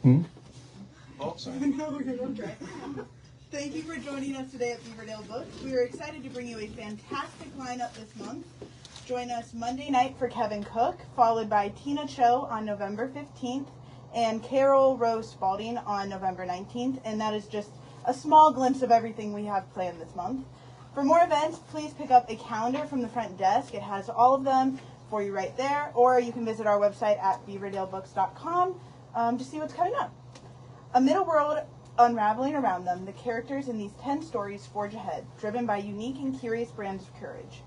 Oh, sorry. No, you're okay. Thank you for joining us today at Beaverdale Books. We are excited to bring you a fantastic lineup this month. Join us Monday night for Kevin Cook, followed by Tina Cho on November 15th and Carol Rose Spalding on November 19th. And that is just a small glimpse of everything we have planned this month. For more events, please pick up a calendar from the front desk. It has all of them for you right there, or you can visit our website at beaverdalebooks.com to see what's coming up. Amid a world unraveling around them, the characters in these 10 stories forge ahead, driven by unique and curious brands of courage.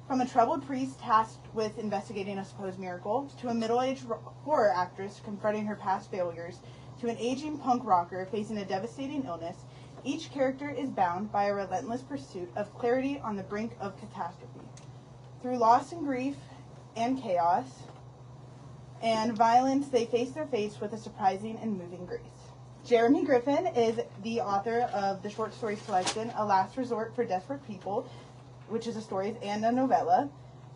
From a troubled priest tasked with investigating a supposed miracle, to a middle-aged horror actress confronting her past failures, to an aging punk rocker facing a devastating illness, each character is bound by a relentless pursuit of clarity on the brink of catastrophe. Through loss and grief and chaos and violence, they face their fate with a surprising and moving grace. Jeremy Griffin is the author of the short story collection, A Last Resort for Desperate People, which is a story and a novella,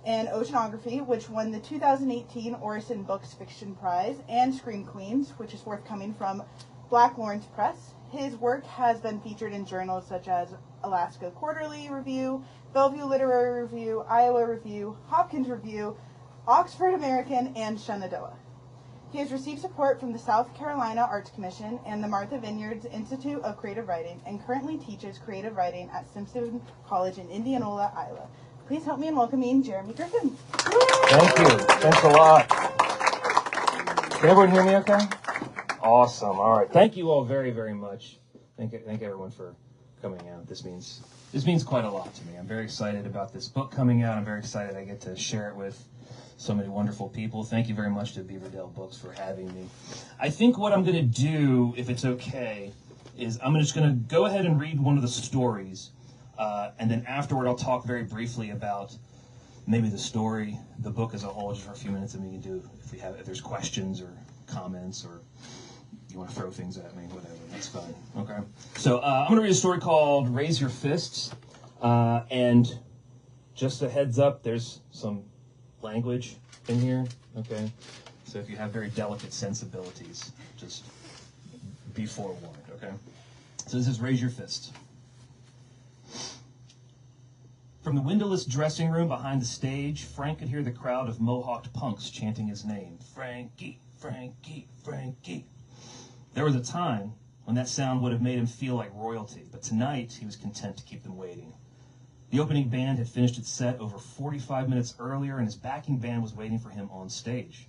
and Oceanography, which won the 2018 Orison Books Fiction Prize, and Scream Queens, which is forthcoming from Black Lawrence Press. His work has been featured in journals such as Alaska Quarterly Review, Bellevue Literary Review, Iowa Review, Hopkins Review, Oxford American, and Shenandoah. He has received support from the South Carolina Arts Commission and the Martha Vineyards Institute of Creative Writing, and currently teaches creative writing at Simpson College in Indianola, Iowa. Please help me in welcoming Jeremy Griffin. Thank you. Thanks a lot. Can everyone hear me okay? Awesome. All right. Thank you all very, very much. Thank everyone for coming out. This means quite a lot to me. I'm very excited about this book coming out. I'm very excited I get to share it with so many wonderful people. Thank you very much to Beaverdale Books for having me. I think what I'm going to do, if it's okay, is I'm just going to go ahead and read one of the stories, and then afterward I'll talk very briefly about maybe the story, the book as a whole, just for a few minutes, and we can do if there's questions or comments, or you want to throw things at me, whatever, that's fine. Okay. So I'm going to read a story called Raise Your Fists, and just a heads up, there's some language in here, okay? So if you have very delicate sensibilities, just be forewarned, okay? So this is Raise Your Fist. From the windowless dressing room behind the stage, Frank could hear the crowd of mohawked punks chanting his name. Frankie, Frankie, Frankie. There was a time when that sound would have made him feel like royalty, but tonight he was content to keep them waiting. The opening band had finished its set over 45 minutes earlier, and his backing band was waiting for him on stage.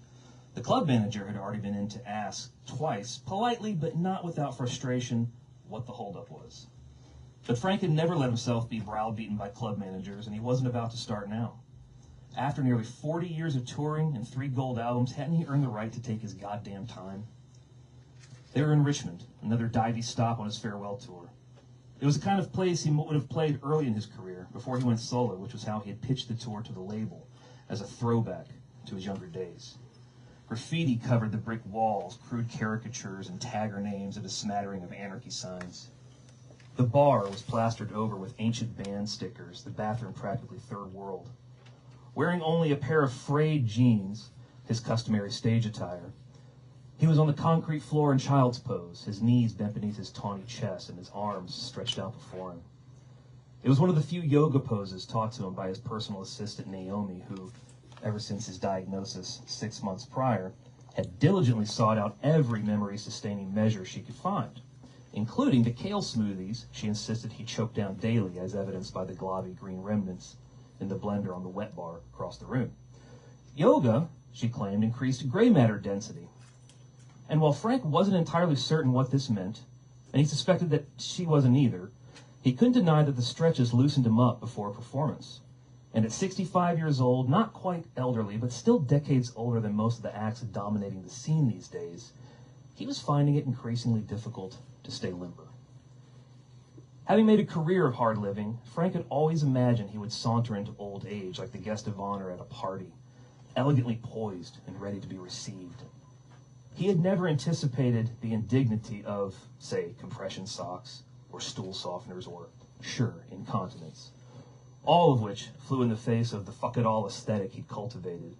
The club manager had already been in to ask twice, politely but not without frustration, what the holdup was. But Frank had never let himself be browbeaten by club managers, and he wasn't about to start now. After nearly 40 years of touring and 3 gold albums, hadn't he earned the right to take his goddamn time? They were in Richmond, another divey stop on his farewell tour. It was the kind of place he would have played early in his career, before he went solo, which was how he had pitched the tour to the label, as a throwback to his younger days. Graffiti covered the brick walls, crude caricatures and tagger names, and a smattering of anarchy signs. The bar was plastered over with ancient band stickers, the bathroom practically third world. Wearing only a pair of frayed jeans, his customary stage attire, he was on the concrete floor in child's pose, his knees bent beneath his tawny chest and his arms stretched out before him. It was one of the few yoga poses taught to him by his personal assistant Naomi, who, ever since his diagnosis 6 months prior, had diligently sought out every memory-sustaining measure she could find, including the kale smoothies she insisted he choke down daily, as evidenced by the globby green remnants in the blender on the wet bar across the room. Yoga, she claimed, increased gray matter density. And while Frank wasn't entirely certain what this meant, and he suspected that she wasn't either, he couldn't deny that the stretches loosened him up before a performance. And at 65 years old, not quite elderly, but still decades older than most of the acts dominating the scene these days, he was finding it increasingly difficult to stay limber. Having made a career of hard living, Frank had always imagined he would saunter into old age like the guest of honor at a party, elegantly poised and ready to be received. He had never anticipated the indignity of, say, compression socks, or stool softeners, or, sure, incontinence, all of which flew in the face of the fuck-it-all aesthetic he'd cultivated.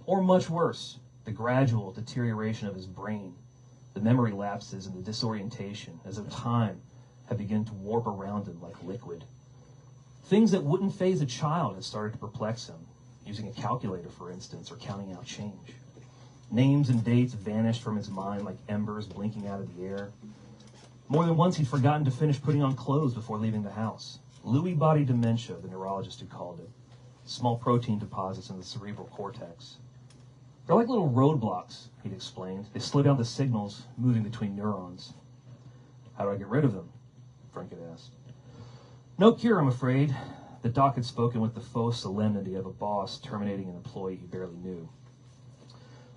Or much worse, the gradual deterioration of his brain, The memory lapses and the disorientation, as though time had begun to warp around him like liquid. Things that wouldn't faze a child had started to perplex him, using a calculator, for instance, or counting out change. Names and dates vanished from his mind like embers blinking out of the air. More than once, he'd forgotten to finish putting on clothes before leaving the house. Lewy body dementia, the neurologist had called it. Small protein deposits in the cerebral cortex. They're like little roadblocks, he'd explained. They slow down the signals moving between neurons. How do I get rid of them? Frank had asked. No cure, I'm afraid. The doc had spoken with the faux solemnity of a boss terminating an employee he barely knew.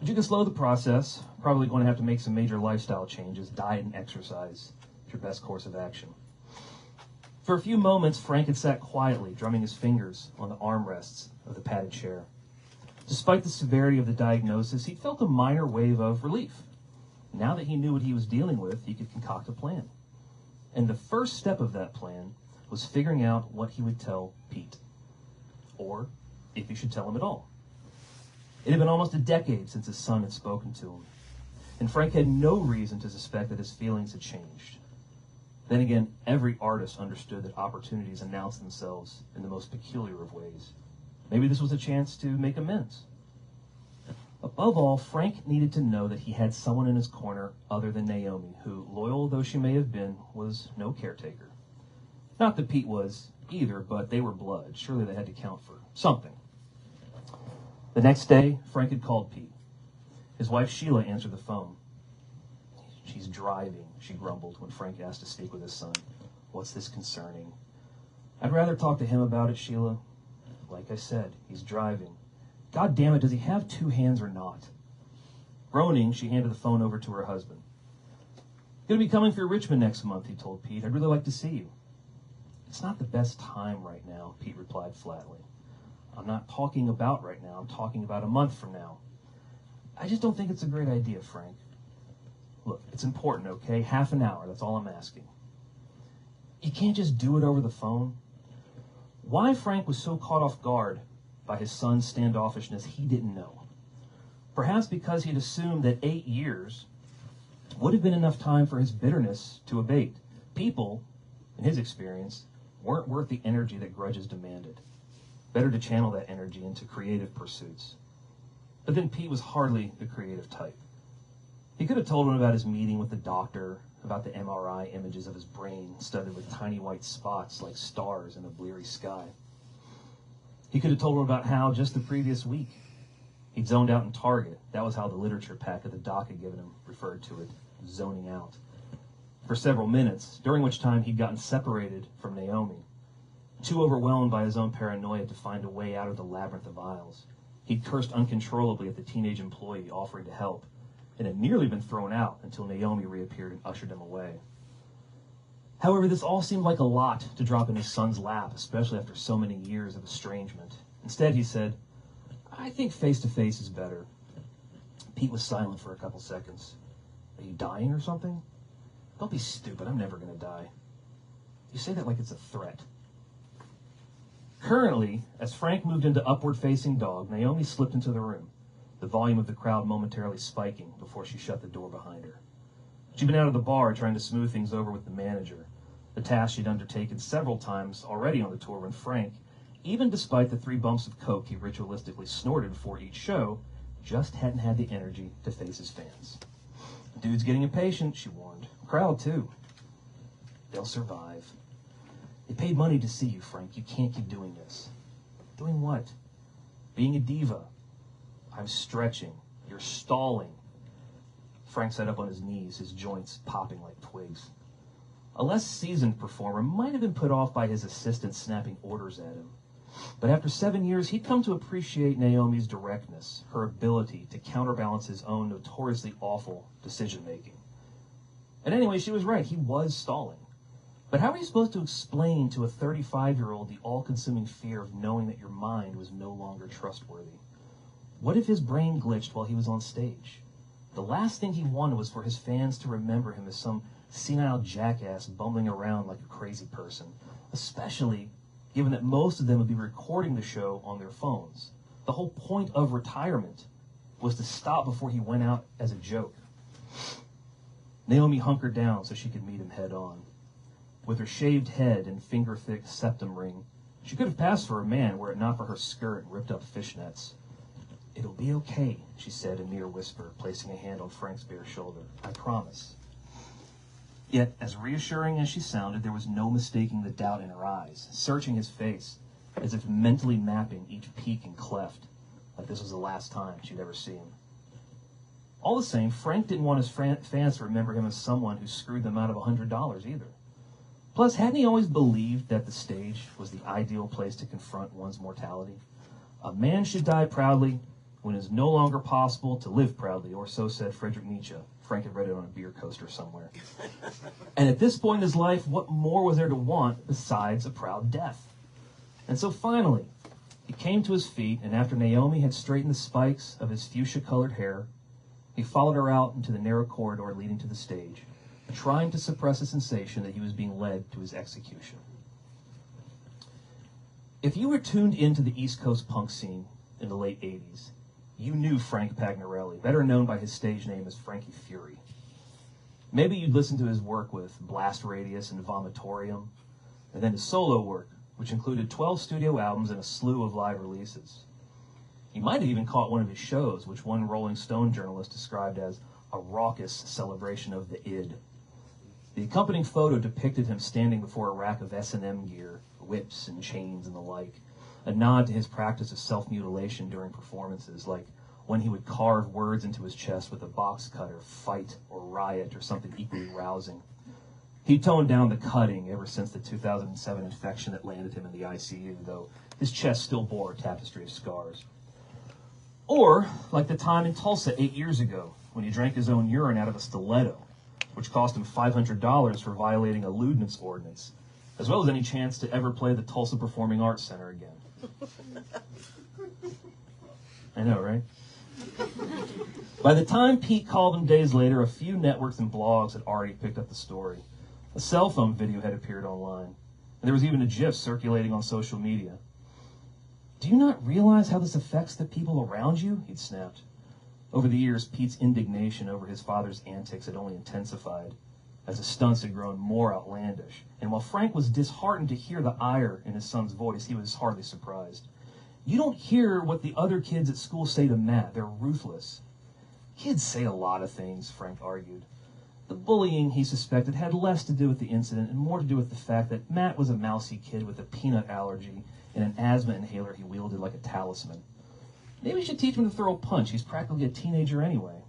But you can slow the process. Probably going to have to make some major lifestyle changes. Diet and exercise. It's your best course of action. For a few moments, Frank had sat quietly, drumming his fingers on the armrests of the padded chair. Despite the severity of the diagnosis, he felt a minor wave of relief. Now that he knew what he was dealing with, he could concoct a plan. And the first step of that plan was figuring out what he would tell Pete. Or if he should tell him at all. It had been almost a decade since his son had spoken to him. And Frank had no reason to suspect that his feelings had changed. Then again, every artist understood that opportunities announce themselves in the most peculiar of ways. Maybe this was a chance to make amends. Above all, Frank needed to know that he had someone in his corner other than Naomi, who, loyal though she may have been, was no caretaker. Not that Pete was either, but they were blood. Surely they had to count for something. The next day, Frank had called Pete. His wife Sheila answered the phone. She's driving, she grumbled when Frank asked to speak with his son. What's this concerning? I'd rather talk to him about it, Sheila. Like I said, he's driving. God damn it, does he have two hands or not? Groaning, she handed the phone over to her husband. Gonna be coming through Richmond next month, he told Pete. I'd really like to see you. It's not the best time right now, Pete replied flatly. I'm not talking about right now. I'm talking about a month from now. I just don't think it's a great idea, Frank. Look, it's important, okay? Half an hour, that's all I'm asking. You can't just do it over the phone. Why Frank was so caught off guard by his son's standoffishness, he didn't know. Perhaps because he'd assumed that 8 years would have been enough time for his bitterness to abate. People, in his experience, weren't worth the energy that grudges demanded. Better to channel that energy into creative pursuits. But then Pete was hardly the creative type. He could have told him about his meeting with the doctor, about the MRI images of his brain studded with tiny white spots like stars in a bleary sky. He could have told him about how, just the previous week, he'd zoned out in Target. That was how the literature pack that the doc had given him referred to it, zoning out. For several minutes, during which time he'd gotten separated from Naomi. Too overwhelmed by his own paranoia to find a way out of the labyrinth of aisles. He'd cursed uncontrollably at the teenage employee offering to help, and had nearly been thrown out until Naomi reappeared and ushered him away. However, this all seemed like a lot to drop in his son's lap, especially after so many years of estrangement. Instead, he said, I think face-to-face is better. Pete was silent for a couple seconds. Are you dying or something? Don't be stupid, I'm never going to die. You say that like it's a threat. Currently, as Frank moved into upward-facing dog, Naomi slipped into the room, the volume of the crowd momentarily spiking before she shut the door behind her. She'd been out of the bar trying to smooth things over with the manager, the task she'd undertaken several times already on the tour when Frank, even despite the 3 bumps of coke he ritualistically snorted before each show, just hadn't had the energy to face his fans. Dude's getting impatient, she warned. Crowd, too. They'll survive. They paid money to see you, Frank. You can't keep doing this. Doing what? Being a diva. I'm stretching. You're stalling. Frank sat up on his knees, his joints popping like twigs. A less seasoned performer might have been put off by his assistant snapping orders at him. But after 7 years, he'd come to appreciate Naomi's directness, her ability to counterbalance his own notoriously awful decision-making. And anyway, she was right. He was stalling. But how are you supposed to explain to a 35-year-old the all-consuming fear of knowing that your mind was no longer trustworthy? What if his brain glitched while he was on stage? The last thing he wanted was for his fans to remember him as some senile jackass bumbling around like a crazy person, especially given that most of them would be recording the show on their phones. The whole point of retirement was to stop before he went out as a joke. Naomi hunkered down so she could meet him head on. With her shaved head and finger-thick septum ring, she could have passed for a man were it not for her skirt and ripped-up fishnets. "It'll be okay," she said in a mere whisper, placing a hand on Frank's bare shoulder. "I promise." Yet, as reassuring as she sounded, there was no mistaking the doubt in her eyes, searching his face, as if mentally mapping each peak and cleft, like this was the last time she'd ever see him. All the same, Frank didn't want his fans to remember him as someone who screwed them out of $100 either. Plus, hadn't he always believed that the stage was the ideal place to confront one's mortality? A man should die proudly when it is no longer possible to live proudly, or so said Friedrich Nietzsche. Frank had read it on a beer coaster somewhere. And at this point in his life, what more was there to want besides a proud death? And so finally, he came to his feet, and after Naomi had straightened the spikes of his fuchsia-colored hair, he followed her out into the narrow corridor leading to the stage, trying to suppress a sensation that he was being led to his execution. If you were tuned into the East Coast punk scene in the late 80s, you knew Frank Pagnarelli, better known by his stage name as Frankie Fury. Maybe you'd listened to his work with Blast Radius and Vomitorium, and then his solo work, which included 12 studio albums and a slew of live releases. You might have even caught one of his shows, which one Rolling Stone journalist described as a raucous celebration of the id. The accompanying photo depicted him standing before a rack of S&M gear, whips and chains and the like, a nod to his practice of self-mutilation during performances, like when he would carve words into his chest with a box cutter, fight or riot or something equally rousing. He toned down the cutting ever since the 2007 infection that landed him in the ICU, though his chest still bore a tapestry of scars. Or, like the time in Tulsa 8 years ago, when he drank his own urine out of a stiletto, which cost him $500 for violating a lewdness ordinance, as well as any chance to ever play the Tulsa Performing Arts Center again. I know, right? By the time Pete called him days later, a few networks and blogs had already picked up the story. A cell phone video had appeared online, and there was even a GIF circulating on social media. "Do you not realize how this affects the people around you?" he'd snapped. Over the years, Pete's indignation over his father's antics had only intensified, as the stunts had grown more outlandish. And while Frank was disheartened to hear the ire in his son's voice, he was hardly surprised. "You don't hear what the other kids at school say to Matt. They're ruthless." "Kids say a lot of things," Frank argued. The bullying, he suspected, had less to do with the incident and more to do with the fact that Matt was a mousy kid with a peanut allergy and an asthma inhaler he wielded like a talisman. Maybe we should teach him to throw a punch. He's practically a teenager anyway.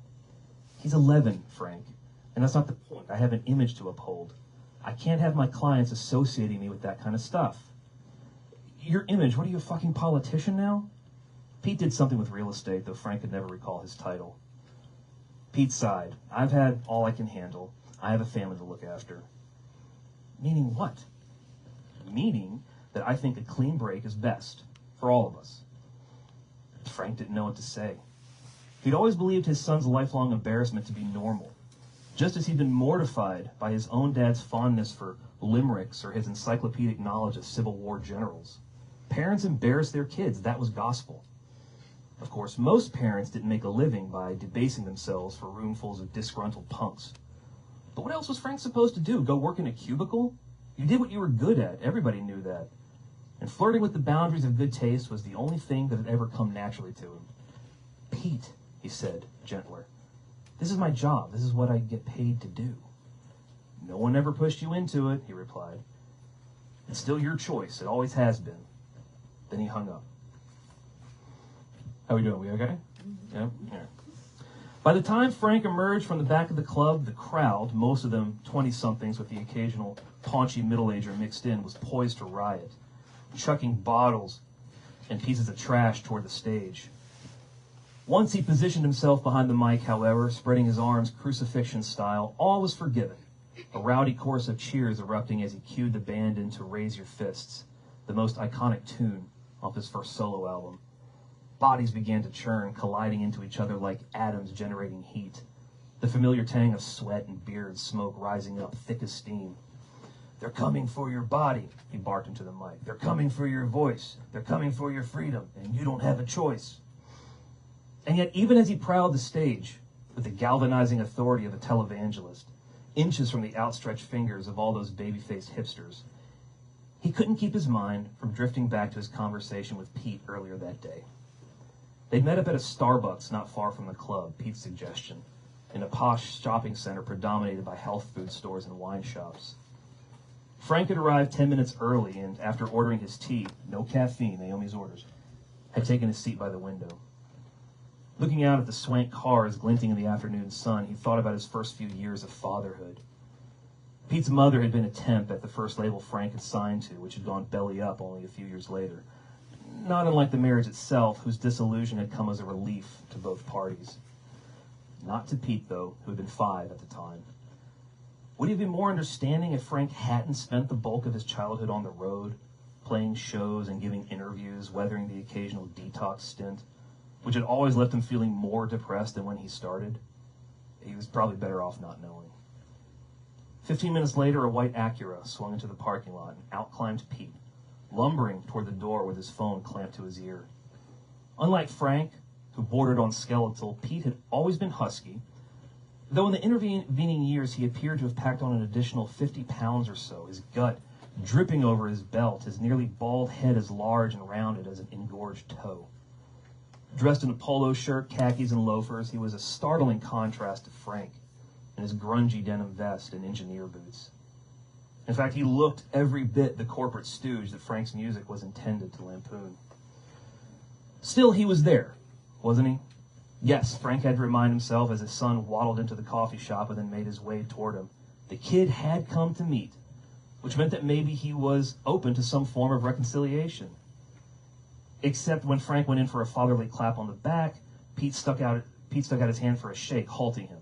"He's 11, Frank, and that's not the point. I have an image to uphold. I can't have my clients associating me with that kind of stuff." "Your image? What are you, a fucking politician now?" Pete did something with real estate, though Frank could never recall his title. Pete sighed. "I've had all I can handle. I have a family to look after." "Meaning what?" "Meaning that I think a clean break is best, for all of us." Frank didn't know what to say. He'd always believed his son's lifelong embarrassment to be normal, just as he'd been mortified by his own dad's fondness for limericks or his encyclopedic knowledge of Civil War generals. Parents embarrassed their kids. That was gospel. Of course, most parents didn't make a living by debasing themselves for roomfuls of disgruntled punks. But what else was Frank supposed to do? Go work in a cubicle? You did what you were good at. Everybody knew that. And flirting with the boundaries of good taste was the only thing that had ever come naturally to him. "Pete," he said, gentler, "this is my job. This is what I get paid to do." "No one ever pushed you into it," he replied. "It's still your choice. It always has been." Then he hung up. "How we doing? We okay?" Yeah? Yeah. By the time Frank emerged from the back of the club, the crowd, most of them 20-somethings with the occasional paunchy middle-ager mixed in, was poised to riot, chucking bottles and pieces of trash toward the stage. Once he positioned himself behind the mic, however, spreading his arms crucifixion style, all was forgiven, a rowdy chorus of cheers erupting as he cued the band in to Raise Your Fists, the most iconic tune off his first solo album. Bodies began to churn, colliding into each other like atoms generating heat, the familiar tang of sweat and beard smoke rising up thick as steam. "They're coming for your body," he barked into the mic. "They're coming for your voice. They're coming for your freedom, and you don't have a choice." And yet, even as he prowled the stage with the galvanizing authority of a televangelist, inches from the outstretched fingers of all those baby-faced hipsters. He couldn't keep his mind from drifting back to his conversation with Pete earlier that day. They'd met up at a Starbucks not far from the club, Pete's suggestion, in a posh shopping center predominated by health food stores and wine shops. Frank had arrived 10 minutes early, and after ordering his tea, no caffeine, Naomi's orders, had taken his seat by the window. Looking out at the swank cars glinting in the afternoon sun, he thought about his first few years of fatherhood. Pete's mother had been a temp at the first label Frank had signed to, which had gone belly up only a few years later. Not unlike the marriage itself, whose dissolution had come as a relief to both parties. Not to Pete, though, who had been 5 at the time. Would he have been more understanding if Frank hadn't spent the bulk of his childhood on the road, playing shows and giving interviews, weathering the occasional detox stint, which had always left him feeling more depressed than when he started? He was probably better off not knowing. 15 minutes later, a white Acura swung into the parking lot, and out climbed Pete, lumbering toward the door with his phone clamped to his ear. Unlike Frank, who bordered on skeletal, Pete had always been husky, though in the intervening years he appeared to have packed on an additional 50 pounds or so, his gut dripping over his belt, his nearly bald head as large and rounded as an engorged toe. Dressed in a polo shirt, khakis, and loafers, he was a startling contrast to Frank in his grungy denim vest and engineer boots. In fact, he looked every bit the corporate stooge that Frank's music was intended to lampoon. Still, he was there, wasn't he? Yes, Frank had to remind himself as his son waddled into the coffee shop and then made his way toward him. The kid had come to meet, which meant that maybe he was open to some form of reconciliation. Except when Frank went in for a fatherly clap on the back, Pete stuck out his hand for a shake, halting him.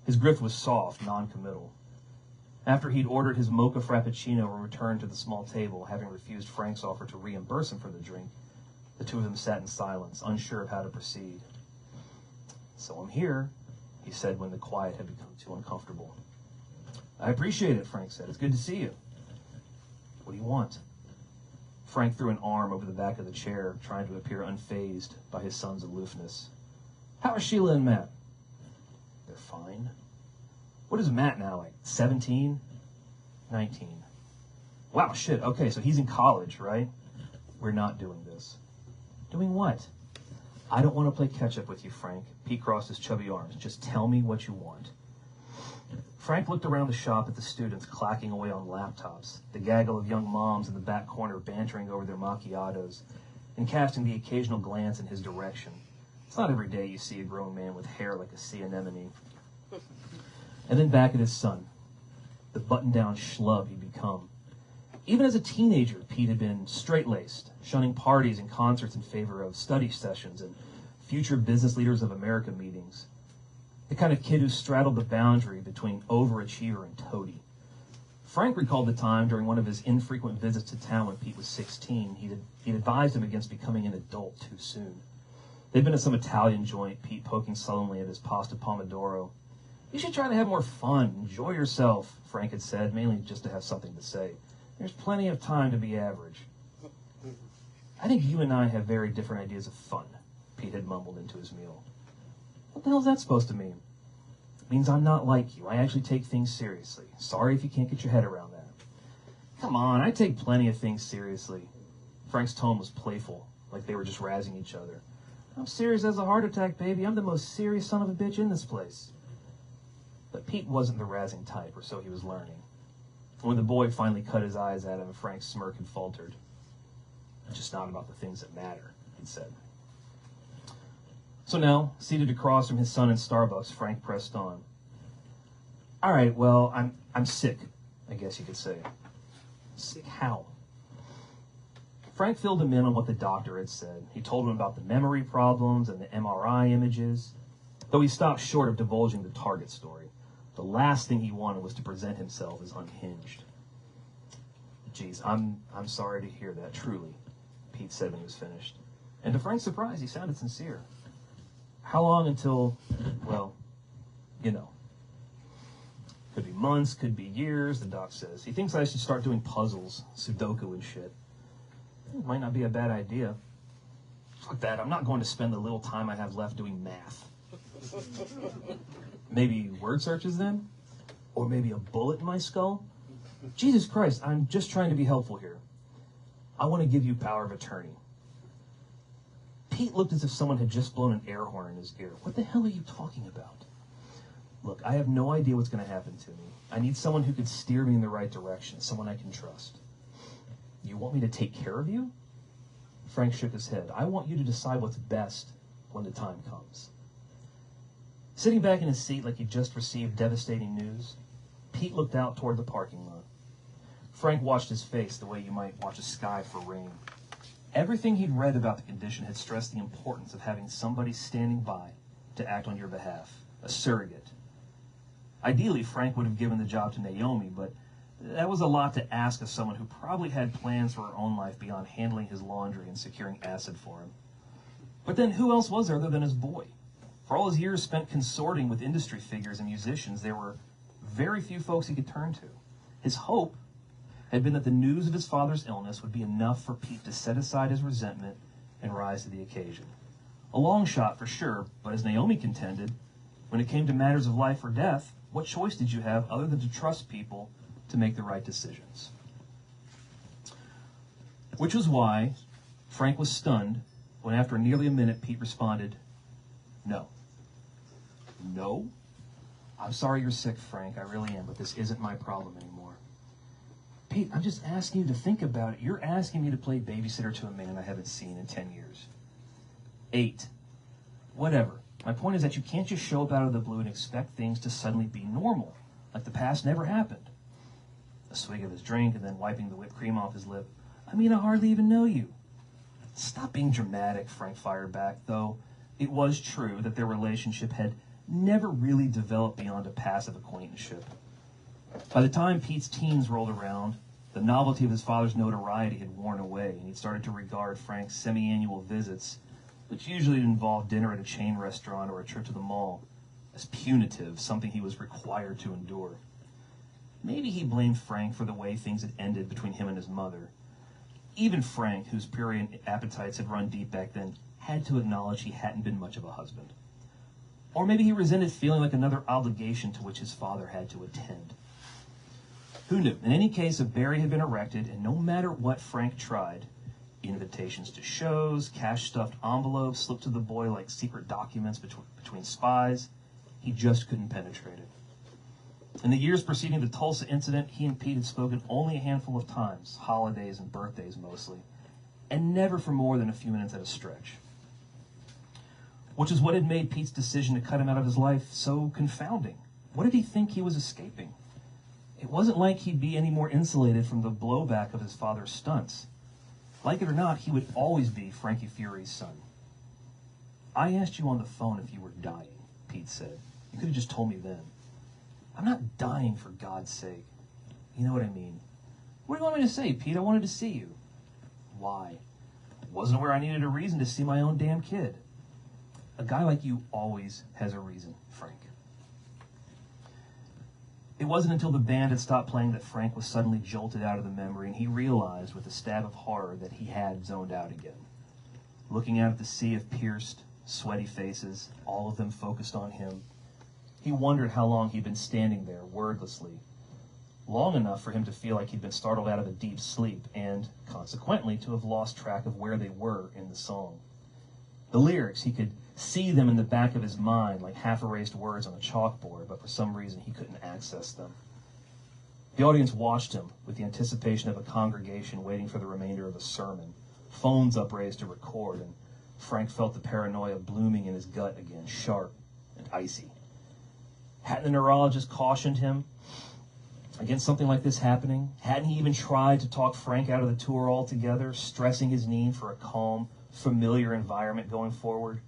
His grip was soft, non-committal. After he'd ordered his mocha frappuccino and returned to the small table, having refused Frank's offer to reimburse him for the drink, the two of them sat in silence, unsure of how to proceed. "So I'm here," he said when the quiet had become too uncomfortable. "I appreciate it," Frank said. "It's good to see you." "What do you want?" Frank threw an arm over the back of the chair, trying to appear unfazed by his son's aloofness. "How are Sheila and Matt?" "They're fine." "What is Matt now, like 17? 19. Wow, shit, okay, so he's in college, right?" "We're not doing this." "Doing what?" "I don't want to play catch-up with you, Frank." Pete crossed his chubby arms. "Just tell me what you want." Frank looked around the shop at the students clacking away on laptops, the gaggle of young moms in the back corner bantering over their macchiatos, and casting the occasional glance in his direction. It's not every day you see a grown man with hair like a sea anemone. And then back at his son, the button-down schlub he'd become. Even as a teenager, Pete had been straight-laced, shunning parties and concerts in favor of study sessions and future business leaders of America meetings. The kind of kid who straddled the boundary between overachiever and toady. Frank recalled the time during one of his infrequent visits to town when Pete was 16. He'd advised him against becoming an adult too soon. They'd been at some Italian joint, Pete poking sullenly at his pasta pomodoro. "You should try to have more fun, enjoy yourself," Frank had said, mainly just to have something to say. "There's plenty of time to be average." "I think you and I have very different ideas of fun," Pete had mumbled into his meal. "What the hell's that supposed to mean?" "It means I'm not like you. I actually take things seriously. Sorry if you can't get your head around that." "Come on, I take plenty of things seriously." Frank's tone was playful, like they were just razzing each other. "I'm serious as a heart attack, baby. I'm the most serious son of a bitch in this place." But Pete wasn't the razzing type, or so he was learning. When the boy finally cut his eyes at him, Frank's smirk had faltered. "It's just not about the things that matter," he'd said. So now, seated across from his son in Starbucks, Frank pressed on. "All right, well, I'm sick, I guess you could say." "Sick how?" Frank filled him in on what the doctor had said. He told him about the memory problems and the MRI images, though he stopped short of divulging the target story. The last thing he wanted was to present himself as unhinged. "Geez, I'm sorry to hear that, truly," Pete said when he was finished. And to Frank's surprise, he sounded sincere. "How long until, well, you know." "Could be months, could be years," the doc says. "He thinks I should start doing puzzles, Sudoku and shit." "It might not be a bad idea." "Fuck that, I'm not going to spend the little time I have left doing math." "Maybe word searches then?" Or maybe a bullet in my skull? Jesus Christ, I'm just trying to be helpful here. I want to give you power of attorney. Pete looked as if someone had just blown an air horn in his ear. What the hell are you talking about? Look, I have no idea what's going to happen to me. I need someone who could steer me in the right direction, someone I can trust. You want me to take care of you? Frank shook his head. I want you to decide what's best when the time comes. Sitting back in his seat like he'd just received devastating news, Pete looked out toward the parking lot. Frank watched his face the way you might watch a sky for rain. Everything he'd read about the condition had stressed the importance of having somebody standing by to act on your behalf, a surrogate. Ideally, Frank would have given the job to Naomi, but that was a lot to ask of someone who probably had plans for her own life beyond handling his laundry and securing acid for him. But then who else was there other than his boy? For all his years spent consorting with industry figures and musicians, there were very few folks he could turn to. His hope had been that the news of his father's illness would be enough for Pete to set aside his resentment and rise to the occasion. A long shot for sure, but as Naomi contended, when it came to matters of life or death, what choice did you have other than to trust people to make the right decisions? Which was why Frank was stunned when after nearly a minute Pete responded, "No." "No? I'm sorry you're sick, Frank, I really am, but this isn't my problem anymore." "Pete, I'm just asking you to think about it. You're asking me to play babysitter to a man I haven't seen in 10 years. 8. Whatever. My point is that you can't just show up out of the blue and expect things to suddenly be normal, like the past never happened." A swig of his drink and then wiping the whipped cream off his lip. "I mean, I hardly even know you." "Stop being dramatic," Frank fired back, though it was true that their relationship had never really developed beyond a passive acquaintanceship. By the time Pete's teens rolled around, the novelty of his father's notoriety had worn away, and he'd started to regard Frank's semi-annual visits, which usually involved dinner at a chain restaurant or a trip to the mall, as punitive, something he was required to endure. Maybe he blamed Frank for the way things had ended between him and his mother. Even Frank, whose prurient appetites had run deep back then, had to acknowledge he hadn't been much of a husband. Or maybe he resented feeling like another obligation to which his father had to attend. Who knew? In any case, a barrier had been erected, and no matter what Frank tried, invitations to shows, cash-stuffed envelopes slipped to the boy like secret documents between spies, he just couldn't penetrate it. In the years preceding the Tulsa incident, he and Pete had spoken only a handful of times, holidays and birthdays mostly, and never for more than a few minutes at a stretch. Which is what had made Pete's decision to cut him out of his life so confounding. What did he think he was escaping? It wasn't like he'd be any more insulated from the blowback of his father's stunts. Like it or not, he would always be Frankie Fury's son. "I asked you on the phone if you were dying," Pete said. "You could have just told me then." "I'm not dying, for God's sake." "You know what I mean." "What do you want me to say, Pete? I wanted to see you." "Why?" "Wasn't where I needed a reason to see my own damn kid." "A guy like you always has a reason, Frank." It wasn't until the band had stopped playing that Frank was suddenly jolted out of the memory, and he realized with a stab of horror that he had zoned out again. Looking out at the sea of pierced, sweaty faces, all of them focused on him, he wondered how long he'd been standing there, wordlessly. Long enough for him to feel like he'd been startled out of a deep sleep, and, consequently, to have lost track of where they were in the song. The lyrics, he could see them in the back of his mind like half-erased words on a chalkboard, but for some reason he couldn't access them. The audience watched him with the anticipation of a congregation waiting for the remainder of a sermon, phones upraised to record, and Frank felt the paranoia blooming in his gut again, sharp and icy. Hadn't the neurologist cautioned him against something like this happening? Hadn't he even tried to talk Frank out of the tour altogether, stressing his need for a calm, familiar environment going forward?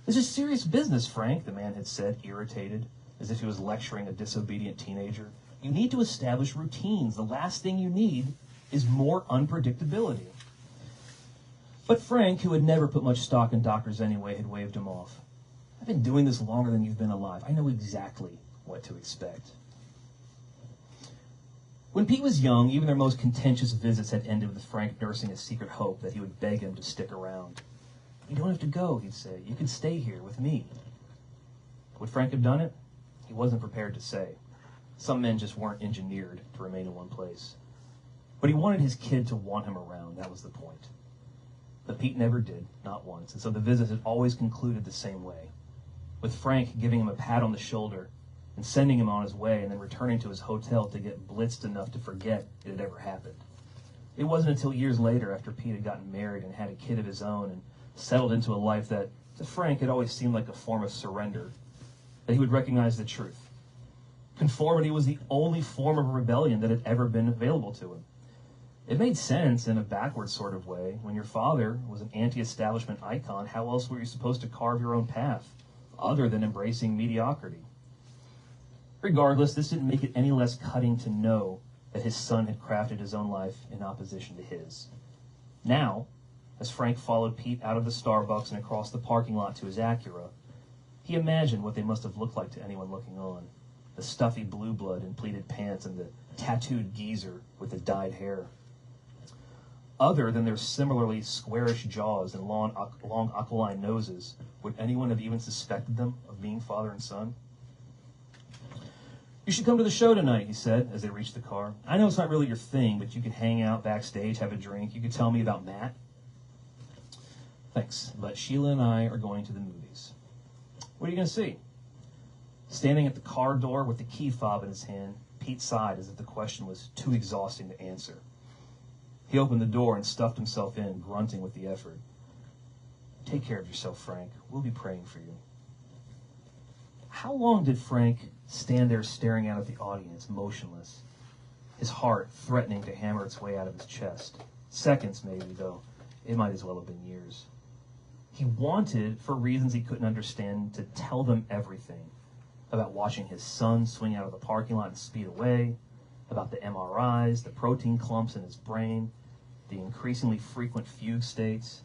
"This is serious business, Frank," the man had said, irritated, as if he was lecturing a disobedient teenager. "You need to establish routines. The last thing you need is more unpredictability." But Frank, who had never put much stock in doctors anyway, had waved him off. "I've been doing this longer than you've been alive. I know exactly what to expect." When Pete was young, even their most contentious visits had ended with Frank nursing a secret hope that he would beg him to stick around. "You don't have to go," he'd say. "You can stay here with me." Would Frank have done it? He wasn't prepared to say. Some men just weren't engineered to remain in one place. But he wanted his kid to want him around, that was the point. But Pete never did, not once, and so the visit had always concluded the same way, with Frank giving him a pat on the shoulder and sending him on his way and then returning to his hotel to get blitzed enough to forget it had ever happened. It wasn't until years later, after Pete had gotten married and had a kid of his own and settled into a life that to Frank had always seemed like a form of surrender, that he would recognize the truth. Conformity was the only form of rebellion that had ever been available to him. It made sense in a backward sort of way. When your father was an anti-establishment icon, how else were you supposed to carve your own path, other than embracing mediocrity? Regardless, this didn't make it any less cutting to know that his son had crafted his own life in opposition to his. Now, as Frank followed Pete out of the Starbucks and across the parking lot to his Acura, he imagined what they must have looked like to anyone looking on. The stuffy blue blood in pleated pants and the tattooed geezer with the dyed hair. Other than their similarly squarish jaws and long aquiline noses, would anyone have even suspected them of being father and son? "You should come to the show tonight," he said as they reached the car. "I know it's not really your thing, but you could hang out backstage, have a drink. You could tell me about Matt." "Thanks, but Sheila and I are going to the movies." "What are you going to see?" Standing at the car door with the key fob in his hand, Pete sighed as if the question was too exhausting to answer. He opened the door and stuffed himself in, grunting with the effort. "Take care of yourself, Frank. We'll be praying for you." How long did Frank stand there staring out at the audience, motionless, his heart threatening to hammer its way out of his chest? Seconds, maybe, though it might as well have been years. He wanted, for reasons he couldn't understand, to tell them everything. About watching his son swing out of the parking lot and speed away, about the MRIs, the protein clumps in his brain, the increasingly frequent fugue states.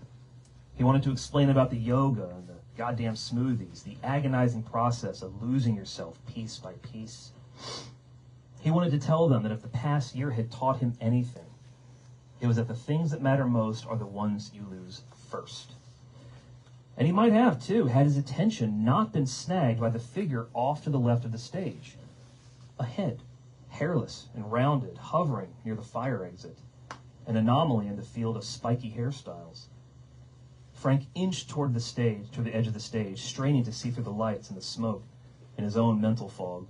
He wanted to explain about the yoga and the goddamn smoothies, the agonizing process of losing yourself piece by piece. He wanted to tell them that if the past year had taught him anything, it was that the things that matter most are the ones you lose first. And he might have, too, had his attention not been snagged by the figure off to the left of the stage. A head, hairless and rounded, hovering near the fire exit. An anomaly in the field of spiky hairstyles. Frank inched toward the edge of the stage, straining to see through the lights and the smoke in his own mental fog.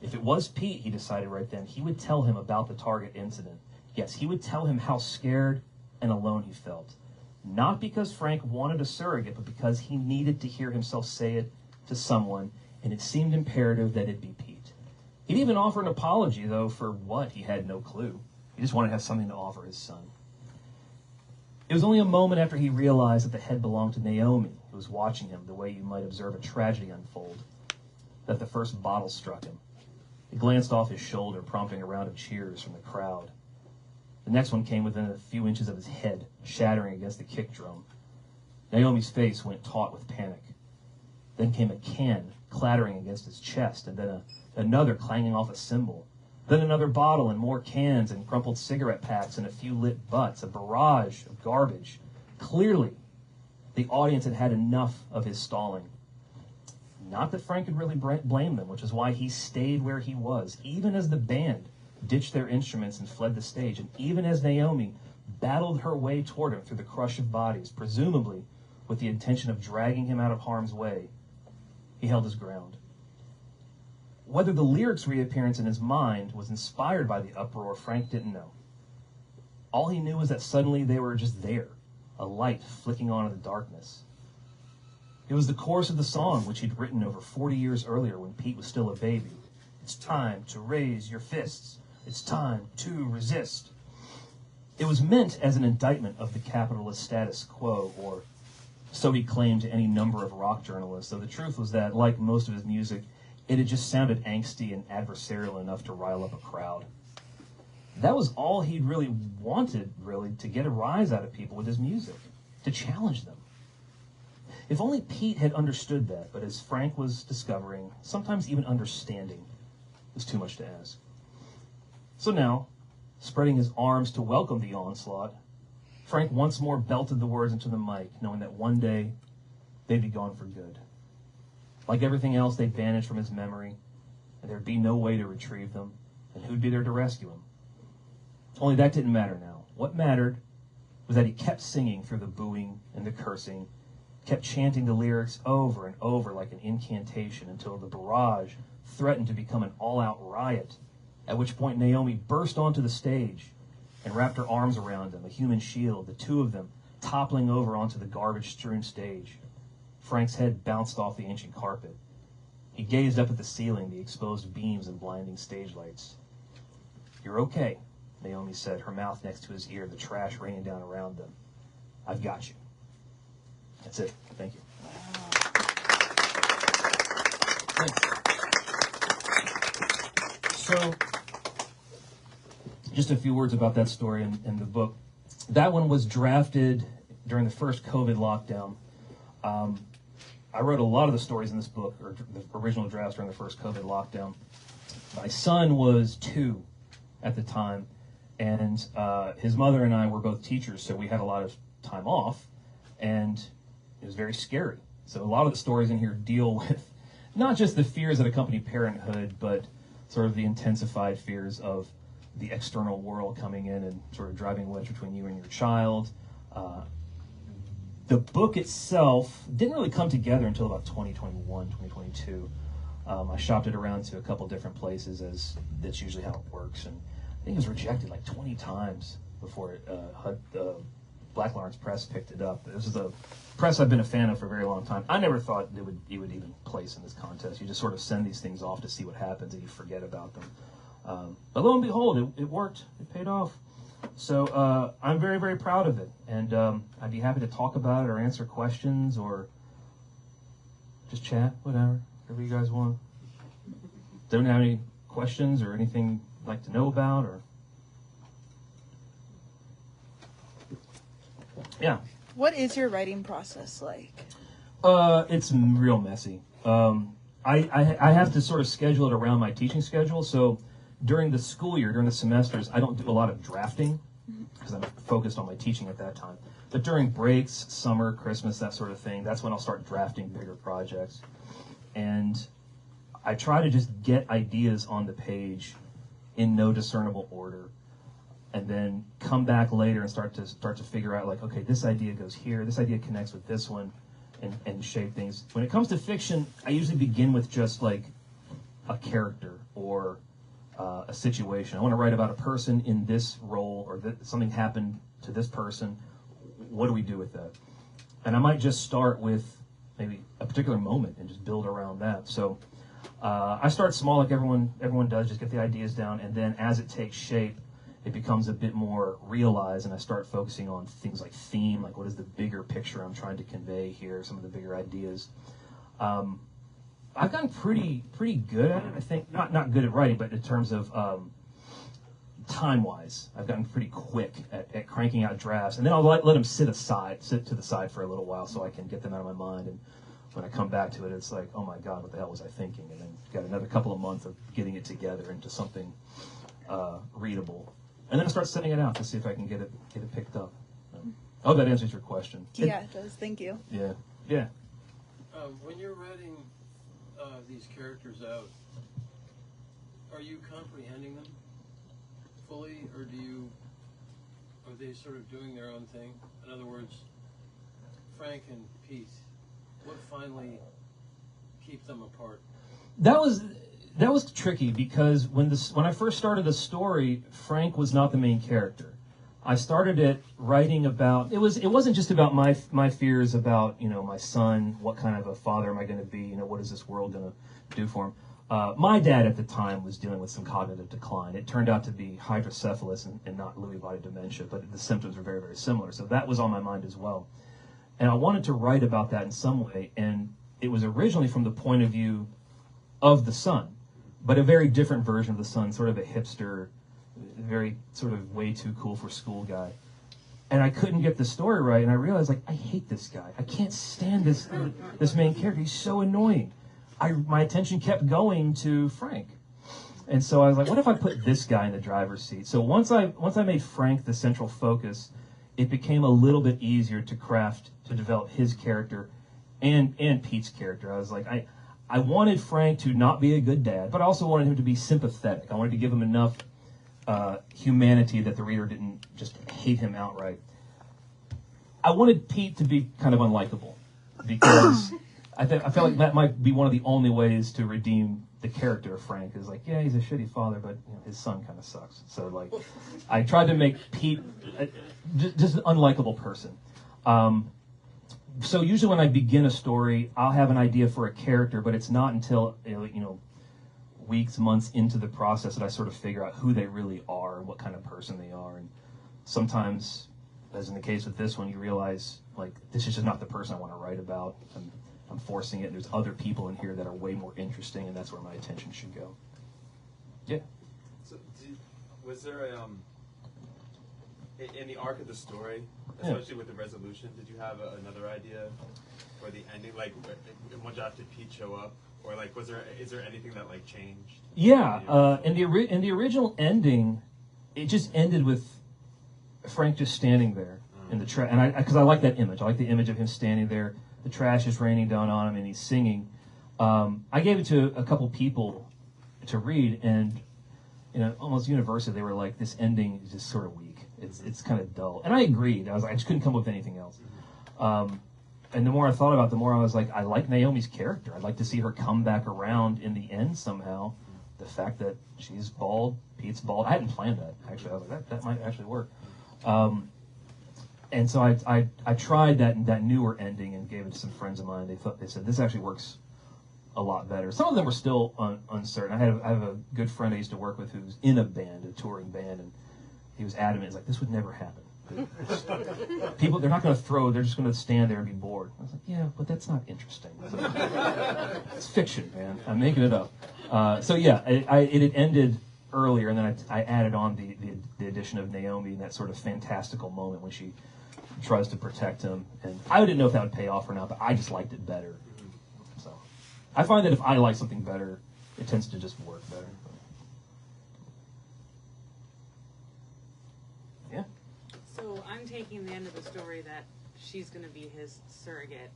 If it was Pete, he decided right then, he would tell him about the Target incident. Yes, he would tell him how scared and alone he felt. Not because Frank wanted a surrogate, but because he needed to hear himself say it to someone, and it seemed imperative that it be Pete. He'd even offer an apology, though, for what, he had no clue. He just wanted to have something to offer his son. It was only a moment after he realized that the head belonged to Naomi, who was watching him the way you might observe a tragedy unfold, that the first bottle struck him. It glanced off his shoulder, prompting a round of cheers from the crowd. The next one came within a few inches of his head, shattering against the kick drum. Naomi's face went taut with panic. Then came a can clattering against his chest, and then another clanging off a cymbal. Then another bottle and more cans and crumpled cigarette packs and a few lit butts, a barrage of garbage. Clearly, the audience had had enough of his stalling. Not that Frank could really blame them, which is why he stayed where he was, even as the band ditched their instruments and fled the stage, and even as Naomi battled her way toward him through the crush of bodies, presumably with the intention of dragging him out of harm's way. He held his ground. Whether the lyrics' reappearance in his mind was inspired by the uproar, Frank didn't know. All he knew was that suddenly they were just there, a light flicking on in the darkness. It was the chorus of the song, which he'd written over 40 years earlier when Pete was still a baby. It's time to raise your fists. It's time to resist. It was meant as an indictment of the capitalist status quo, or so he claimed to any number of rock journalists, though the truth was that, like most of his music, it had just sounded angsty and adversarial enough to rile up a crowd. That was all he'd really wanted, to get a rise out of people with his music, to challenge them. If only Pete had understood that, but as Frank was discovering, sometimes even understanding was too much to ask. So now, spreading his arms to welcome the onslaught, Frank once more belted the words into the mic, knowing that one day they'd be gone for good. Like everything else, they'd vanished from his memory, and there'd be no way to retrieve them, and who'd be there to rescue him? Only that didn't matter now. What mattered was that he kept singing through the booing and the cursing, kept chanting the lyrics over and over like an incantation until the barrage threatened to become an all-out riot, at which point Naomi burst onto the stage and wrapped her arms around him, a human shield, the two of them toppling over onto the garbage-strewn stage. Frank's head bounced off the ancient carpet. He gazed up at the ceiling, the exposed beams and blinding stage lights. "You're okay," Naomi said, her mouth next to his ear, the trash raining down around them. "I've got you." That's it. Thank you. So, just a few words about that story in the book. That one was drafted during the first COVID lockdown. I wrote a lot of the stories in this book, or the original drafts during the first COVID lockdown. My son was 2 at the time, and his mother and I were both teachers, so we had a lot of time off, and it was very scary. So a lot of the stories in here deal with not just the fears that accompany parenthood, but sort of the intensified fears of the external world coming in and sort of driving a wedge between you and your child. The book itself didn't really come together until about 2021, 2022. I shopped it around to a couple different places, as that's usually how it works, and I think it was rejected like 20 times before Black Lawrence Press picked it up. This is a press I've been a fan of for a very long time. I never thought it would even place in this contest. You just sort of send these things off to see what happens, and you forget about them. But lo and behold, it worked. It paid off. So I'm very, very proud of it, and I'd be happy to talk about it or answer questions or just chat, whatever you guys want. Don't have any questions or anything you'd like to know about, or yeah. What is your writing process like? It's real messy. I have to sort of schedule it around my teaching schedule. So during the school year, during the semesters, I don't do a lot of drafting because I'm focused on my teaching at that time. But during breaks, summer, Christmas, that sort of thing, that's when I'll start drafting bigger projects. And I try to just get ideas on the page in no discernible order, and then come back later and start to figure out, like, okay, this idea goes here, this idea connects with this one, and shape things. When it comes to fiction, I usually begin with just like a character or a situation. I want to write about a person in this role, or something happened to this person. What do we do with that? And I might just start with maybe a particular moment and just build around that. So I start small, like everyone does, just get the ideas down, and then as it takes shape, it becomes a bit more realized, and I start focusing on things like theme, like what is the bigger picture I'm trying to convey here, some of the bigger ideas. I've gotten pretty good at it, I think. Not good at writing, but in terms of time-wise, I've gotten pretty quick at cranking out drafts, and then I'll let them sit to the side for a little while so I can get them out of my mind, and when I come back to it, it's like, oh my God, what the hell was I thinking? And then got another couple of months of getting it together into something readable. And then I start sending it out to see if I can get it picked up. I hope that answers your question. Yeah, it does. Thank you. Yeah. When you're writing these characters out, are you comprehending them fully, or are they sort of doing their own thing? In other words, Frank and Pete, what finally keep them apart? That was tricky, because when I first started the story, Frank was not the main character. I started it writing about, it wasn't just about my fears about, my son, what kind of a father am I going to be, what is this world going to do for him. My dad at the time was dealing with some cognitive decline. It turned out to be hydrocephalus and not Lewy body dementia, but the symptoms were very, very similar. So that was on my mind as well. And I wanted to write about that in some way, and it was originally from the point of view of the son, but a very different version of the son, sort of a hipster, very sort of way too cool for school guy. And I couldn't get the story right, and I realized, like, I hate this guy. I can't stand this main character. He's so annoying. My attention kept going to Frank. And so I was like, what if I put this guy in the driver's seat? So once I made Frank the central focus, it became a little bit easier to develop his character and Pete's character. I was like, I wanted Frank to not be a good dad, but I also wanted him to be sympathetic. I wanted to give him enough humanity that the reader didn't just hate him outright. I wanted Pete to be kind of unlikable because I felt like that might be one of the only ways to redeem the character of Frank. Is like, yeah, he's a shitty father, but his son kind of sucks. So like, I tried to make Pete just an unlikable person. So usually when I begin a story, I'll have an idea for a character, but it's not until weeks, months into the process that I sort of figure out who they really are and what kind of person they are. And sometimes, as in the case with this one, you realize like this is just not the person I want to write about. I'm forcing it. There's other people in here that are way more interesting, and that's where my attention should go. Yeah. So, was there in the arc of the story, especially with the resolution, did you have another idea for the ending? Like, once after Pete show up, or like, is there anything that like changed? Yeah. In the original ending, it just ended with Frank just standing there in the trash, and because I like that image. I like the image of him standing there. The trash is raining down on him, and he's singing. I gave it to a couple people to read, and almost universally, they were like, "This ending is just sort of weak. It's kind of dull." And I agreed. I just couldn't come up with anything else. And the more I thought about it, the more I was like, I like Naomi's character. I'd like to see her come back around in the end somehow. The fact that she's bald, Pete's bald. I hadn't planned that, actually. I was like, that might actually work. And so I tried that newer ending and gave it to some friends of mine. They said this actually works a lot better. Some of them were still uncertain. I have a good friend I used to work with who's in a band, a touring band, and he was adamant. He's like, this would never happen. People, they're not going to throw. They're just going to stand there and be bored. I was like, yeah, but that's not interesting. It's fiction, man. I'm making it up. So yeah, it had ended earlier, and then I added on the addition of Naomi in that sort of fantastical moment when she tries to protect him. And I didn't know if that would pay off or not, but I just liked it better. So I find that if I like something better, it tends to just work better. Yeah. So I'm taking the end of the story that she's going to be his surrogate.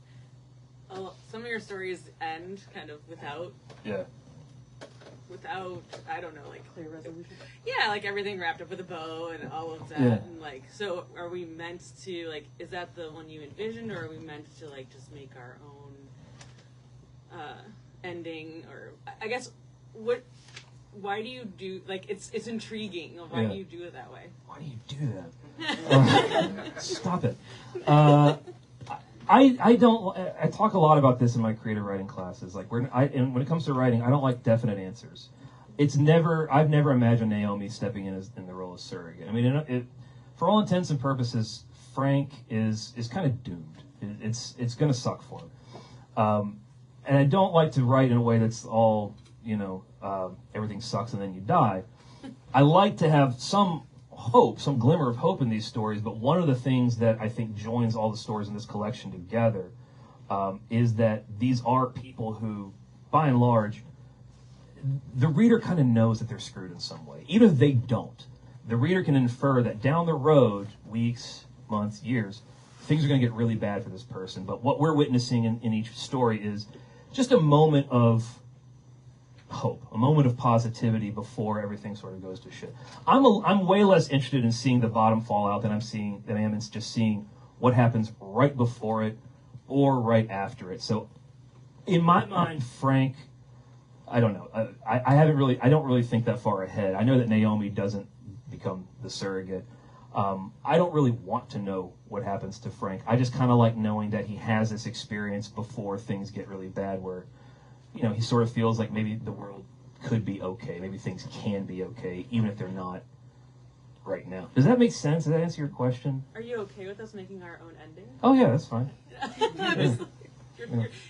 Some of your stories end kind of without, I don't know, like Clear resolution. Yeah, like everything wrapped up with a bow and all of that. Yeah. And like, so are we meant to, like, is that the one you envisioned, or are we meant to like just make our own ending? Or I guess why do you do, like, it's intriguing. Why do you do it that way? Why do you do that? Stop it. I talk a lot about this in my creative writing classes. Like, and when it comes to writing, I don't like definite answers. I've never imagined Naomi stepping in the role of surrogate. I mean, for all intents and purposes, Frank is kind of doomed. It's going to suck for him. And I don't like to write in a way that's all, everything sucks and then you die. I like to have some hope, some glimmer of hope in these stories, but one of the things that I think joins all the stories in this collection together is that these are people who, by and large, the reader kind of knows that they're screwed in some way. Even if they don't, the reader can infer that down the road, weeks, months, years, things are going to get really bad for this person. But what we're witnessing in each story is just a moment of hope, a moment of positivity before everything sort of goes to shit. I'm way less interested in seeing the bottom fall out than I am in just seeing what happens right before it or right after it. So in my mind, Frank, I don't know. I don't really think that far ahead. I know that Naomi doesn't become the surrogate. I don't really want to know what happens to Frank. I just kind of like knowing that he has this experience before things get really bad, where he sort of feels like maybe the world could be okay. Maybe things can be okay, even if they're not right now. Does that make sense? Does that answer your question? Are you okay with us making our own ending? Oh, yeah, that's fine.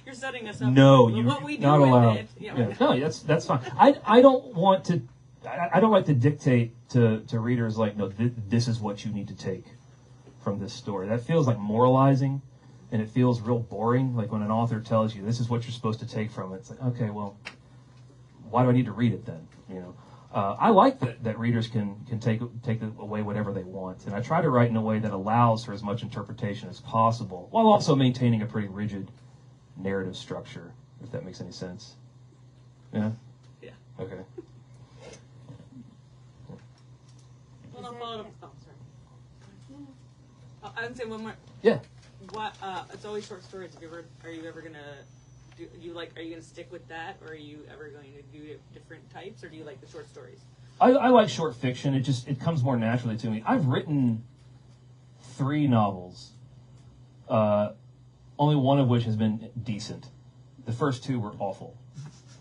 You're setting us up. No, for you're what we do not with allowed. it. Yeah. No, that's fine. I don't want to. I don't like to dictate to readers like, no, this is what you need to take from this story. That feels like moralizing. And it feels real boring, like when an author tells you this is what you're supposed to take from it. It's like, okay, well, why do I need to read it then? I like that readers can take away whatever they want, and I try to write in a way that allows for as much interpretation as possible, while also maintaining a pretty rigid narrative structure. if that makes any sense. Yeah? Yeah. Okay. Well, I'll follow up. Oh, sorry. Oh, I would say one more. Yeah. What? It's always short stories. Are you ever gonna are you gonna stick with that, or are you ever going to do different types, or do you like the short stories? I like short fiction. It comes more naturally to me. I've written 3 novels, only one of which has been decent. The first 2 were awful.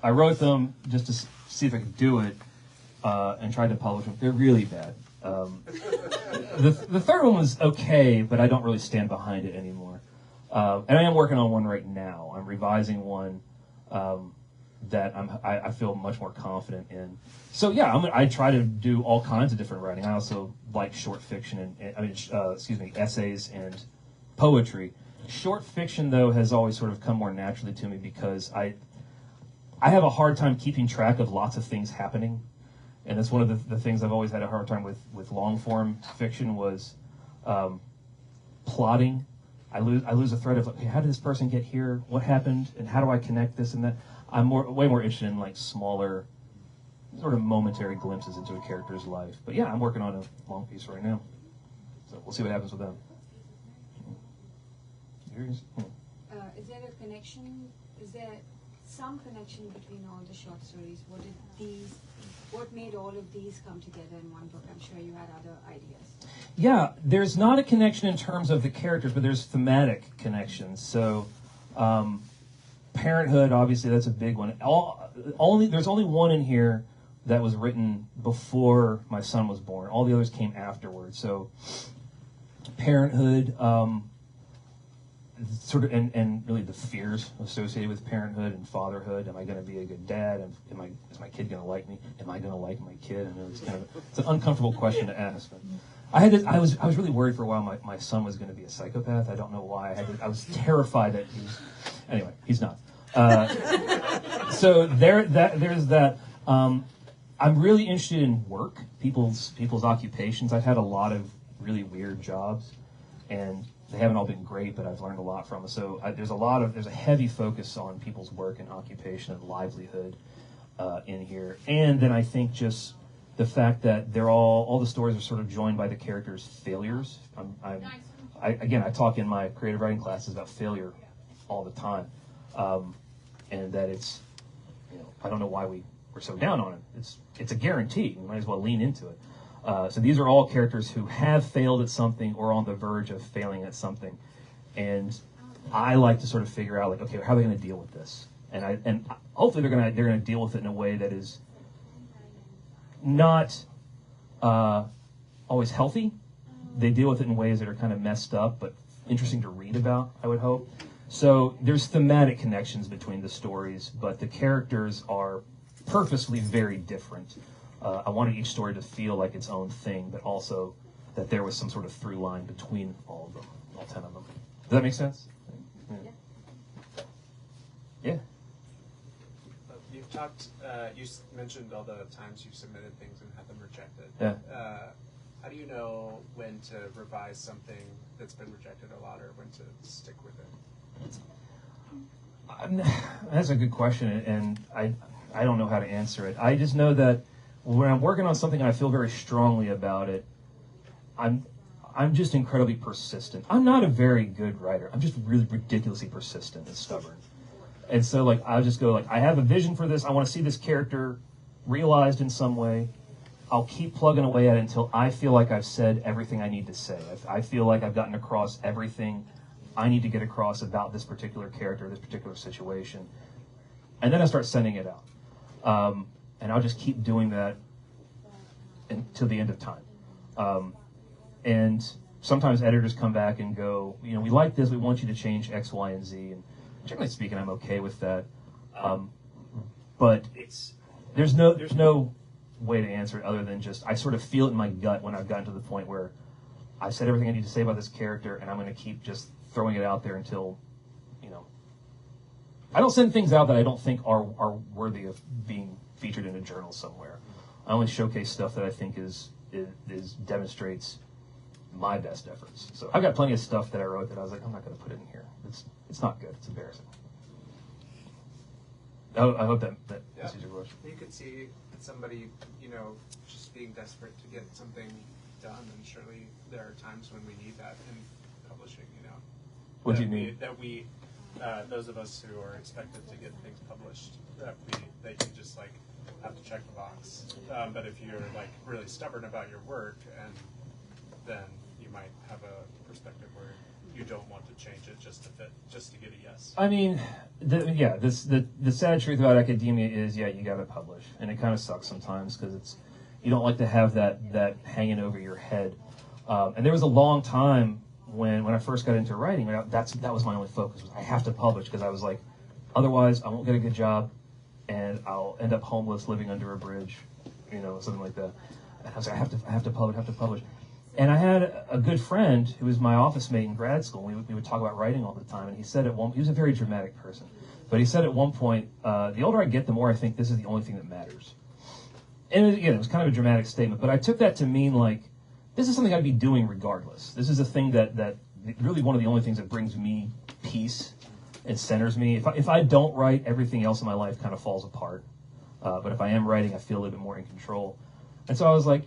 I wrote them just to see if I could do it, and tried to publish them. They're really bad. The third one was okay, but I don't really stand behind it anymore. And I am working on one right now. I'm revising one that I feel much more confident in. So yeah, I try to do all kinds of different writing. I also like short fiction and essays and poetry. Short fiction though has always sort of come more naturally to me because I have a hard time keeping track of lots of things happening. And that's one of the things I've always had a hard time with long form fiction was plotting. I lose a thread of, okay, how did this person get here? What happened? And how do I connect this and that? I'm way more interested in like smaller, sort of momentary glimpses into a character's life. But yeah, I'm working on a long piece right now. So we'll see what happens with them. Is there a connection? Is there some connection between all the short stories? What made all of these come together in one book? I'm sure you had other ideas. Yeah, there's not a connection in terms of the characters, but there's thematic connections. So, parenthood, obviously, that's a big one. There's only one in here that was written before my son was born. All the others came afterwards. So, parenthood, sort of, and really the fears associated with parenthood and fatherhood. Am I going to be a good dad? Is my kid going to like me? Am I going to like my kid? And it's an uncomfortable question to ask. But I was really worried for a while my son was going to be a psychopath. I don't know why. I was terrified that anyway, he's not. So there's that. I'm really interested in work, people's occupations. I've had a lot of really weird jobs, and they haven't all been great, but I've learned a lot from them. So there's a heavy focus on people's work and occupation and livelihood in here. And then I think just the fact that they're all the stories are sort of joined by the characters' failures. I talk in my creative writing classes about failure all the time, and that it's, I don't know why we're so down on it. It's a guarantee. We might as well lean into it. So these are all characters who have failed at something or on the verge of failing at something, and I like to sort of figure out, like, okay, how are they going to deal with this? And hopefully they're going to deal with it in a way that is not always healthy. They deal with it in ways that are kind of messed up, but interesting to read about, I would hope. So there's thematic connections between the stories, but the characters are purposefully very different. I wanted each story to feel like its own thing, but also that there was some sort of through line between all of them, all 10 of them. Does that make sense? Yeah. You've talked, you mentioned all the times you've submitted things and had them rejected. Yeah. How do you know when to revise something that's been rejected a lot or when to stick with it? That's a good question, and I don't know how to answer it. I just know that when I'm working on something and I feel very strongly about it, I'm just incredibly persistent. I'm not a very good writer. I'm just really ridiculously persistent and stubborn. And so, like, I'll just go, like, I have a vision for this. I want to see this character realized in some way. I'll keep plugging away at it until I feel like I've said everything I need to say. I feel like I've gotten across everything I need to get across about this particular character, this particular situation. And then I start sending it out. And I'll just keep doing that until the end of time. And sometimes editors come back and go, we like this, we want you to change X, Y, and Z. And generally speaking, I'm okay with that. But there's no way to answer it other than just, I sort of feel it in my gut when I've gotten to the point where I said everything I need to say about this character, and I'm going to keep just throwing it out there until, I don't send things out that I don't think are worthy of being featured in a journal somewhere. I only showcase stuff that I think is demonstrates my best efforts. So I've got plenty of stuff that I wrote that I was like, I'm not going to put it in here. It's not good. It's embarrassing. I hope that Yeah. answers your question. You could see somebody, just being desperate to get something done, and surely there are times when we need that in publishing, What do you That mean? Those of us who are expected to get things published, they can just have to check the box. But if you're really stubborn about your work, and then you might have a perspective where you don't want to change it just to get a yes. I mean, the sad truth about academia is, you got to publish, and it kind of sucks sometimes because you don't like to have that hanging over your head. And there was a long time when I first got into writing, that was my only focus. Was I have to publish because I was like, otherwise I won't get a good job, and I'll end up homeless, living under a bridge, something like that. And I was like, I have to publish. And I had a good friend who was my office mate in grad school. We would talk about writing all the time, and he said he was a very dramatic person, but he said at one point, the older I get, the more I think this is the only thing that matters. And again, it was kind of a dramatic statement, but I took that to mean this is something I'd be doing regardless. This is a thing that really one of the only things that brings me peace and centers me. If I don't write, everything else in my life kind of falls apart. But if I am writing, I feel a little bit more in control. And so I was like,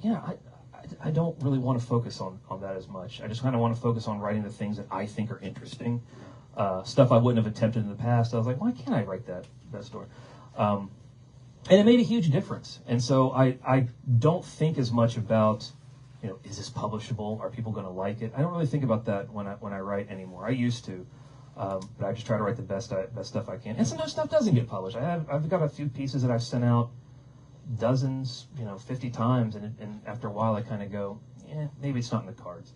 I don't really want to focus on that as much. I just kind of want to focus on writing the things that I think are interesting. Stuff I wouldn't have attempted in the past. I was like, why can't I write that story? And it made a huge difference. And so I don't think as much about, is this publishable? Are people going to like it? I don't really think about that when I write anymore. I used to, but I just try to write the best stuff I can. And sometimes stuff doesn't get published. I've got a few pieces that I've sent out dozens, 50 times, and after a while I kind of go, maybe it's not in the cards.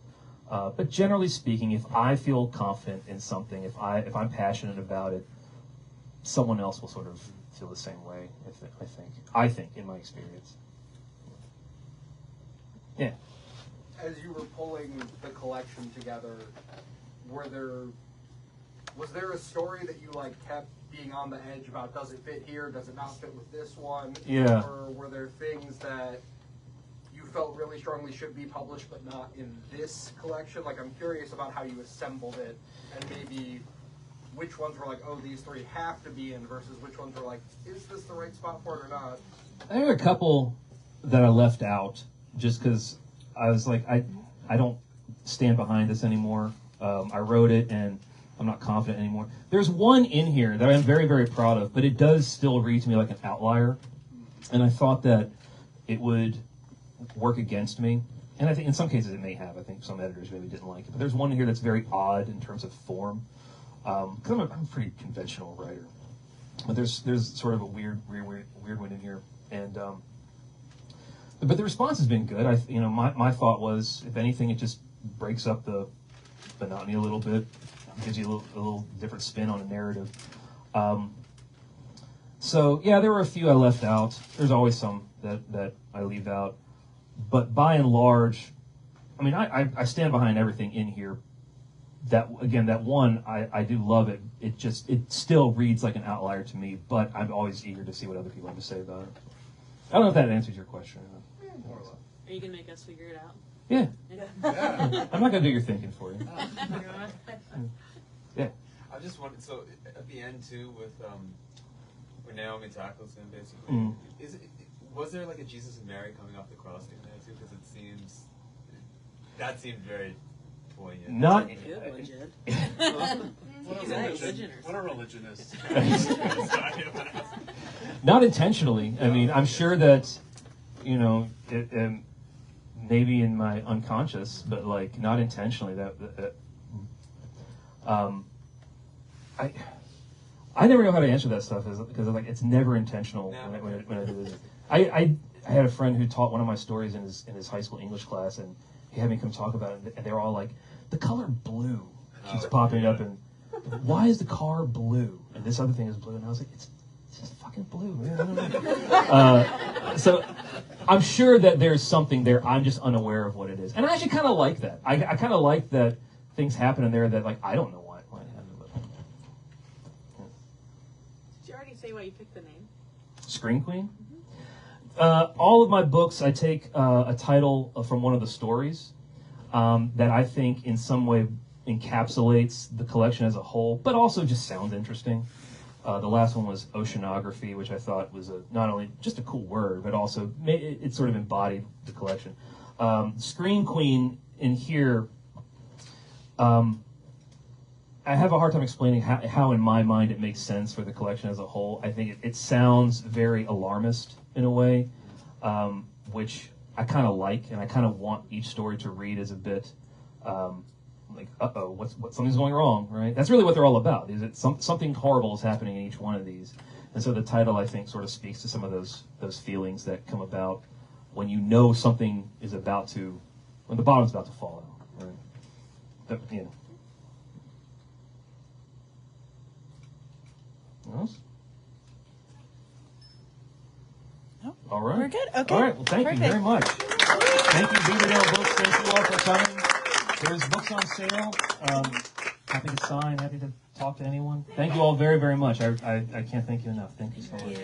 But generally speaking, if I feel confident in something, if I'm passionate about it, someone else will sort of feel the same way. I think in my experience. Yeah. As you were pulling the collection together, was there a story that you kept being on the edge about? Does it fit here? Does it not fit with this one? Yeah. Or were there things that you felt really strongly should be published but not in this collection? I'm curious about how you assembled it, and maybe which ones were these three have to be in, versus which ones were is this the right spot for it or not? I think a couple that I left out just because I was like, I don't stand behind this anymore. I wrote it and I'm not confident anymore. There's one in here that I'm very, very proud of, but it does still read to me like an outlier. And I thought that it would work against me. And I think in some cases it may have. I think some editors maybe didn't like it. But there's one in here that's very odd in terms of form. Because I'm a pretty conventional writer. But there's sort of a weird one in here. And but the response has been good. My thought was, if anything, it just breaks up the monotony a little bit, gives you a little different spin on a narrative. So yeah, there were a few I left out. There's always some that I leave out, but by and large, I stand behind everything in here. That one I do love it. It still reads like an outlier to me, but I'm always eager to see what other people have to say about it. I don't know if that answers your question or not. More or less. Are you gonna make us figure it out? Yeah. Yeah. I'm not gonna do your thinking for you. Yeah. I just wanted, so at the end too, with where Naomi tackles him basically, was there a Jesus and Mary coming off the cross thing there too? Because that seemed very poignant. Not. What a religionist. Not intentionally. I'm sure that, maybe in my unconscious, but not intentionally. I never know how to answer that stuff because it's never intentional when I do this. I had a friend who taught one of my stories in his high school English class, and he had me come talk about it, and they were all like, the color blue keeps popping up, and why is the car blue? And this other thing is blue, and I was like, it's just fucking blue, man. So I'm sure that there's something there. I'm just unaware of what it is, and I actually kind of like that. I kind of like that things happen in there that I don't know why it happened. But, yeah. Did you already say why you picked the name? Scream Queen. All of my books, I take a title from one of the stories that I think in some way encapsulates the collection as a whole, but also just sounds interesting. The last one was oceanography, which I thought was not only just a cool word, but also it sort of embodied the collection. Screen Queen in here, I have a hard time explaining how in my mind it makes sense for the collection as a whole. I think it sounds very alarmist in a way, which I kind of like, and I kind of want each story to read as a bit like, uh-oh, what something's going wrong, right? That's really what they're all about. Is it something horrible is happening in each one of these, and so the title, I think, sort of speaks to some of those feelings that come about when you know something is about to, when the bottom's about to fall out, right? But, you know. What else? No, all right. we're good. Okay. All right. Well, thank you very much. Thank you, Beaverdale Books. Thank you all for coming. There's books on sale. Happy to sign. Happy to talk to anyone. Thank you all very, very much. I can't thank you enough. Thank you so much.